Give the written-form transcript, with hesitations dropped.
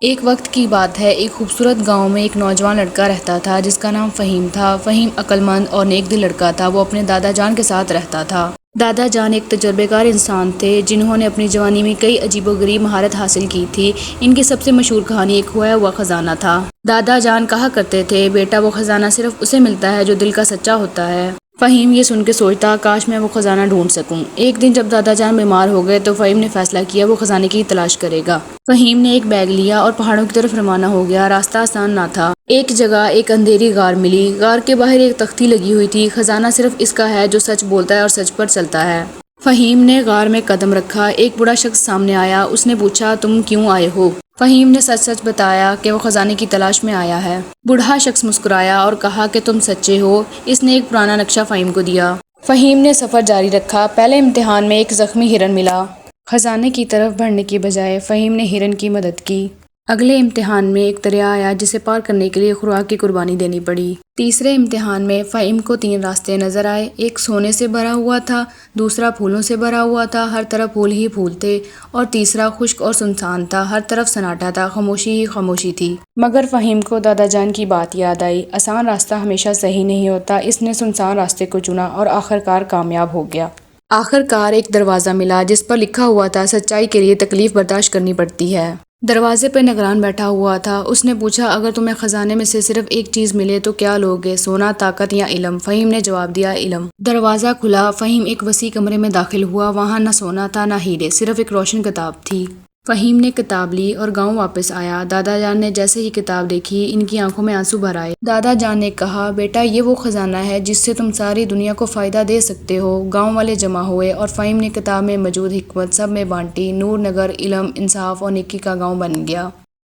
ایک وقت کی بات ہے، ایک خوبصورت گاؤں میں ایک نوجوان لڑکا رہتا تھا جس کا نام فہیم تھا۔ فہیم عقل مند اور نیک دل لڑکا تھا۔ وہ اپنے دادا جان کے ساتھ رہتا تھا۔ دادا جان ایک تجربہ کار انسان تھے جنہوں نے اپنی جوانی میں کئی عجیب و غریب مہارت حاصل کی تھی۔ ان کی سب سے مشہور کہانی ایک کھویا ہوا خزانہ تھا۔ دادا جان کہا کرتے تھے، بیٹا وہ خزانہ صرف اسے ملتا ہے جو دل کا سچا ہوتا ہے۔ فہیم یہ سن کے سوچتا، کاش میں وہ خزانہ ڈھونڈ سکوں۔ ایک دن جب دادا جان بیمار ہو گئے تو فہیم نے فیصلہ کیا وہ خزانے کی تلاش کرے گا۔ فہیم نے ایک بیگ لیا اور پہاڑوں کی طرف روانہ ہو گیا۔ راستہ آسان نہ تھا۔ ایک جگہ ایک اندھیری غار ملی۔ غار کے باہر ایک تختی لگی ہوئی تھی، خزانہ صرف اس کا ہے جو سچ بولتا ہے اور سچ پر چلتا ہے۔ فہیم نے غار میں قدم رکھا۔ ایک بوڑھا شخص سامنے آیا۔ اس نے پوچھا، تم کیوں آئے ہو؟ فہیم نے سچ سچ بتایا کہ وہ خزانے کی تلاش میں آیا ہے۔ بوڑھا شخص مسکرایا اور کہا کہ تم سچے ہو۔ اس نے ایک پرانا نقشہ فہیم کو دیا۔ فہیم نے سفر جاری رکھا۔ پہلے امتحان میں ایک زخمی ہرن ملا۔ خزانے کی طرف بڑھنے کی بجائے فہیم نے ہرن کی مدد کی۔ اگلے امتحان میں ایک دریا آیا جسے پار کرنے کے لیے خوراک کی قربانی دینی پڑی۔ تیسرے امتحان میں فہیم کو 3 راستے نظر آئے۔ ایک سونے سے بھرا ہوا تھا، دوسرا پھولوں سے بھرا ہوا تھا، ہر طرف پھول ہی پھول تھے، اور تیسرا خشک اور سنسان تھا، ہر طرف سناٹا تھا، خاموشی ہی خاموشی تھی۔ مگر فہیم کو دادا جان کی بات یاد آئی۔ آسان راستہ ہمیشہ صحیح نہیں ہوتا۔ اس نے سنسان راستے کو چنا اور آخرکار کامیاب ہو گیا۔ آخرکار ایک دروازہ ملا جس پر لکھا ہوا تھا، سچائی کے لیے تکلیف برداشت کرنی پڑتی ہے۔ دروازے پہ نگران بیٹھا ہوا تھا۔ اس نے پوچھا، اگر تمہیں خزانے میں سے صرف ایک چیز ملے تو کیا لوگے؟ سونا، طاقت یا علم؟ فہیم نے جواب دیا، علم۔ دروازہ کھلا۔ فہیم ایک وسیع کمرے میں داخل ہوا۔ وہاں نہ سونا تھا نہ ہیرے، صرف ایک روشن کتاب تھی۔ فہیم نے کتاب لی اور گاؤں واپس آیا۔ دادا جان نے جیسے ہی کتاب دیکھی، ان کی آنکھوں میں آنسو بھر آئے۔ دادا جان نے کہا، بیٹا یہ وہ خزانہ ہے جس سے تم ساری دنیا کو فائدہ دے سکتے ہو۔ گاؤں والے جمع ہوئے اور فہیم نے کتاب میں موجود حکمت سب میں بانٹی۔ نور نگر، علم، انصاف اور نیکی کا گاؤں بن گیا۔